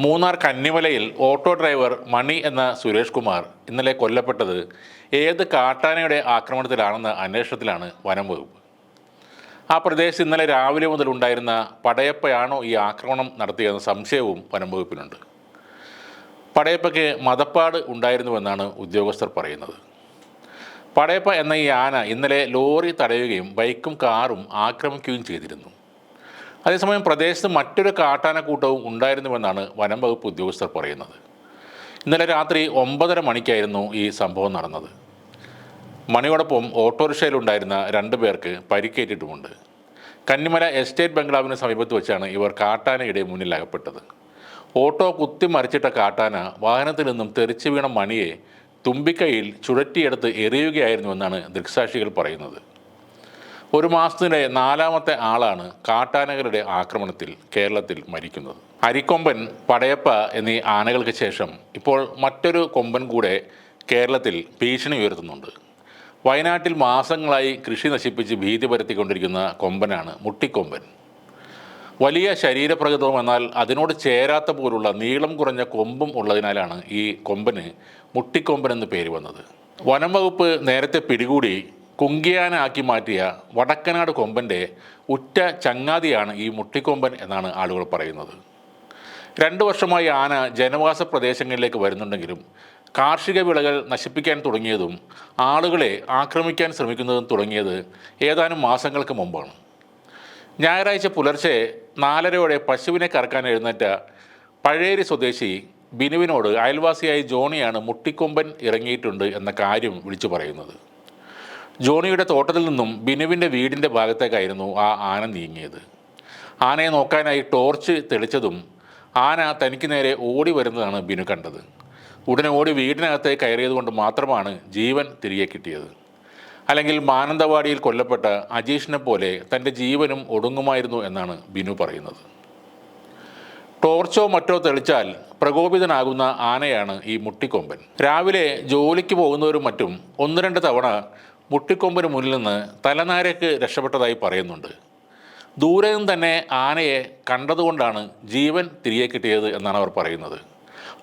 Munnar കന്നിമലയിൽ auto driver മണി എന്ന സുരേഷ് കുമാർ ഇന്നലെ കൊല്ലപ്പെട്ടത് ഏത് കാട്ടാനയുടെ ആക്രമണത്തിലാണെന്ന അന്വേഷണത്തിലാണ് വനം വകുപ്പ്. ആ പ്രദേശത്ത് ഇന്നലെ രാവിലെ മുതൽ ഉണ്ടായിരുന്ന പടയപ്പയാണോ ഈ ആക്രമണം നടത്തിയെന്ന സംശയവും വനം വകുപ്പിനുണ്ട്. പടയപ്പയ്ക്ക് മതപ്പാട് ഉണ്ടായിരുന്നുവെന്നാണ് ഉദ്യോഗസ്ഥർ പറയുന്നത്. പടയപ്പ എന്ന ഈ ആന ഇന്നലെ ലോറി തടയുകയും ബൈക്കും കാറും ആക്രമിക്കുകയും ചെയ്തിരുന്നു. അതേസമയം പ്രദേശത്ത് മറ്റൊരു കാട്ടാനക്കൂട്ടവും ഉണ്ടായിരുന്നുവെന്നാണ് വനം വകുപ്പ് ഉദ്യോഗസ്ഥർ പറയുന്നത്. ഇന്നലെ രാത്രി 9:30 മണിക്കായിരുന്നു ഈ സംഭവം നടന്നത്. മണിയോടൊപ്പം ഓട്ടോറിക്ഷയിലുണ്ടായിരുന്ന 2 പേർക്ക് പരിക്കേറ്റിട്ടുമുണ്ട്. കന്നിമല എസ്റ്റേറ്റ് ബംഗ്ലാവിന് സമീപത്ത് വെച്ചാണ് ഇവർ കാട്ടാനയുടെ മുന്നിൽ അകപ്പെട്ടത്. ഓട്ടോ കുത്തിമറിച്ചിട്ട കാട്ടാന വാഹനത്തിൽ നിന്നും തെറിച്ചു വീണ മണിയെ തുമ്പിക്കൈയിൽ ചുഴറ്റിയെടുത്ത് എറിയുകയായിരുന്നുവെന്നാണ് ദൃക്സാക്ഷികൾ പറയുന്നത്. ഒരു മാസത്തിനിടെ 4ാമത്തെ ആളാണ് കാട്ടാനകളുടെ ആക്രമണത്തിൽ കേരളത്തിൽ മരിക്കുന്നത്. അരിക്കൊമ്പൻ, പടയപ്പ എന്നീ ആനകൾക്ക് ശേഷം ഇപ്പോൾ മറ്റൊരു കൊമ്പൻ കൂടെ കേരളത്തിൽ ഭീഷണി ഉയർത്തുന്നുണ്ട്. വയനാട്ടിൽ മാസങ്ങളായി കൃഷി നശിപ്പിച്ച് ഭീതി പരത്തിക്കൊണ്ടിരിക്കുന്ന കൊമ്പനാണ് മുട്ടിക്കൊമ്പൻ. വലിയ ശരീരപ്രകൃതവും എന്നാൽ അതിനോട് ചേരാത്ത പോലുള്ള നീളം കുറഞ്ഞ കൊമ്പും ഉള്ളതിനാലാണ് ഈ കൊമ്പന് മുട്ടിക്കൊമ്പൻ എന്ന് പേര് വന്നത്. വനം വകുപ്പ് നേരത്തെ പിടികൂടി കുങ്കിയാന ആക്കി മാറ്റിയ വടക്കനാട് കൊമ്പൻ്റെ ഉറ്റ ചങ്ങാതിയാണ് ഈ മുട്ടിക്കൊമ്പൻ എന്നാണ് ആളുകൾ പറയുന്നത്. 2 വർഷമായി ആന ജനവാസ പ്രദേശങ്ങളിലേക്ക് വരുന്നുണ്ടെങ്കിലും കാർഷിക വിളകൾ നശിപ്പിക്കാൻ തുടങ്ങിയതും ആളുകളെ ആക്രമിക്കാൻ ശ്രമിക്കുന്നതും തുടങ്ങിയത് ഏതാനും മാസങ്ങൾക്ക് മുമ്പാണ്. ഞായറാഴ്ച പുലർച്ചെ 4:30 പശുവിനെ കറക്കാൻ എഴുന്നേറ്റ പഴേരി സ്വദേശി ബിനുവിനോട് അയൽവാസിയായി ജോണിയാണ് മുട്ടിക്കൊമ്പൻ ഇറങ്ങിയിട്ടുണ്ട് എന്ന കാര്യം വിളിച്ചു പറയുന്നത്. ജോണിയുടെ തോട്ടത്തിൽ നിന്നും ബിനുവിൻ്റെ വീടിൻ്റെ ഭാഗത്തേക്കായിരുന്നു ആ ആന നീങ്ങിയത്. ആനയെ നോക്കാനായി ടോർച്ച് തെളിച്ചതും ആന തനിക്ക് നേരെ ഓടി വരുന്നതാണ് ബിനു കണ്ടത്. ഉടനെ ഓടി വീടിനകത്ത് കയറിയത് കൊണ്ട് മാത്രമാണ് ജീവൻ തിരികെ കിട്ടിയത്. അല്ലെങ്കിൽ മാനന്തവാടിയിൽ കൊല്ലപ്പെട്ട അജീഷിനെ പോലെ തൻ്റെ ജീവനും ഒടുങ്ങുമായിരുന്നു എന്നാണ് ബിനു പറയുന്നത്. ടോർച്ചോ മറ്റോ തെളിച്ചാൽ പ്രകോപിതനാകുന്ന ആനയാണ് ഈ മുട്ടിക്കൊമ്പൻ. രാവിലെ ജോലിക്ക് പോകുന്നവരും മറ്റും 1-2 തവണ മുട്ടിക്കൊമ്പന് മുന്നിൽ നിന്ന് തലനാരയ്ക്ക് രക്ഷപ്പെട്ടതായി പറയുന്നുണ്ട്. ദൂരെ നിന്ന് തന്നെ ആനയെ കണ്ടതുകൊണ്ടാണ് ജീവൻ തിരികെ കിട്ടിയത് എന്നാണ് അവർ പറയുന്നത്.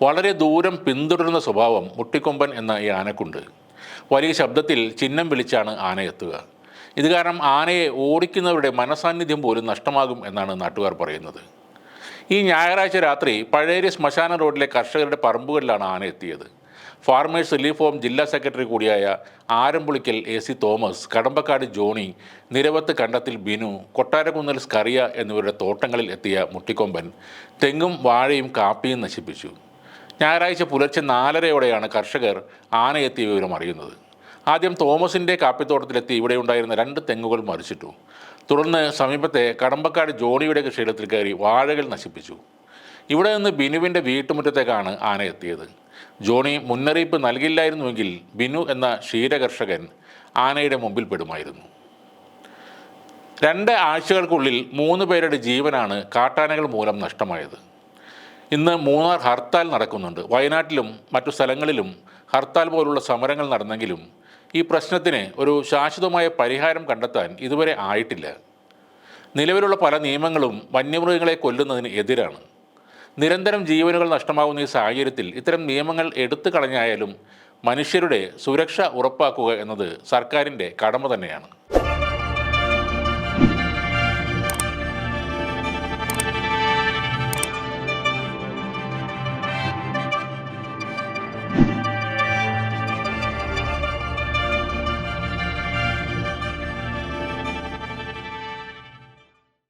വളരെ ദൂരം പിന്തുടരുന്ന സ്വഭാവം മുട്ടിക്കൊമ്പൻ എന്ന ഈ ആനക്കുണ്ട്. വലിയ ശബ്ദത്തിൽ ചിഹ്നം വിളിച്ചാണ് ആന എത്തുക. ഇത് കാരണം ആനയെ ഓടിക്കുന്നവരുടെ മനസാന്നിധ്യം പോലും നഷ്ടമാകും എന്നാണ് നാട്ടുകാർ പറയുന്നത്. ഈ ഞായറാഴ്ച രാത്രി പഴേരി ശ്മശാന റോഡിലെ കർഷകരുടെ പറമ്പുകളിലാണ് ആന എത്തിയത്. ഫാർമേഴ്സ് റിലീഫ് ഹോം ജില്ലാ സെക്രട്ടറി കൂടിയായ ആരംപുളിക്കൽ AC തോമസ്, കടമ്പക്കാട് ജോണി, നിരവത്ത് കണ്ടത്തിൽ ബിനു, കൊട്ടാരകുന്നൽ സ്കറിയ എന്നിവരുടെ തോട്ടങ്ങളിൽ എത്തിയ മുട്ടിക്കൊമ്പൻ തെങ്ങും വാഴയും കാപ്പിയും നശിപ്പിച്ചു. ഞായറാഴ്ച പുലർച്ചെ 4:30 കർഷകർ ആന എത്തിയ വിവരം അറിയുന്നത്. ആദ്യം തോമസിൻ്റെ കാപ്പിത്തോട്ടത്തിലെത്തി ഇവിടെ ഉണ്ടായിരുന്ന 2 തെങ്ങുകൾ മറിച്ചിട്ടു. തുടർന്ന് സമീപത്തെ കടമ്പക്കാട് ജോണിയുടെ കൃഷിയിടത്തിൽ കയറി വാഴകൾ നശിപ്പിച്ചു. ഇവിടെ നിന്ന് ബിനുവിൻ്റെ വീട്ടുമുറ്റത്തേക്കാണ് ആന എത്തിയത്. ജോണി മുന്നറിയിപ്പ് നൽകില്ലായിരുന്നുവെങ്കിൽ ബിനു എന്ന ക്ഷീരകർഷകൻ ആനയുടെ മുമ്പിൽ പെടുമായിരുന്നു. 2 ആഴ്ചകൾക്കുള്ളിൽ 3 പേരുടെ ജീവനാണ് കാട്ടാനകൾ മൂലം നഷ്ടമായത്. ഇന്ന് മൂന്നാർ ഹർത്താൽ നടക്കുന്നുണ്ട്. വയനാട്ടിലും മറ്റു സ്ഥലങ്ങളിലും ഹർത്താൽ പോലുള്ള സമരങ്ങൾ നടന്നെങ്കിലും ഈ പ്രശ്നത്തിന് ഒരു ശാശ്വതമായ പരിഹാരം കണ്ടെത്താൻ ഇതുവരെ ആയിട്ടില്ല. നിലവിലുള്ള പല നിയമങ്ങളും വന്യമൃഗങ്ങളെ കൊല്ലുന്നതിന് എതിരാണ്. നിരന്തരം ജീവനുകൾ നഷ്ടമാകുന്ന ഈ സാഹചര്യത്തിൽ ഇത്തരം നിയമങ്ങൾ എടുത്തു കളഞ്ഞായാലും മനുഷ്യരുടെ സുരക്ഷ ഉറപ്പാക്കുക എന്നത് സർക്കാരിൻ്റെ കടമ തന്നെയാണ്.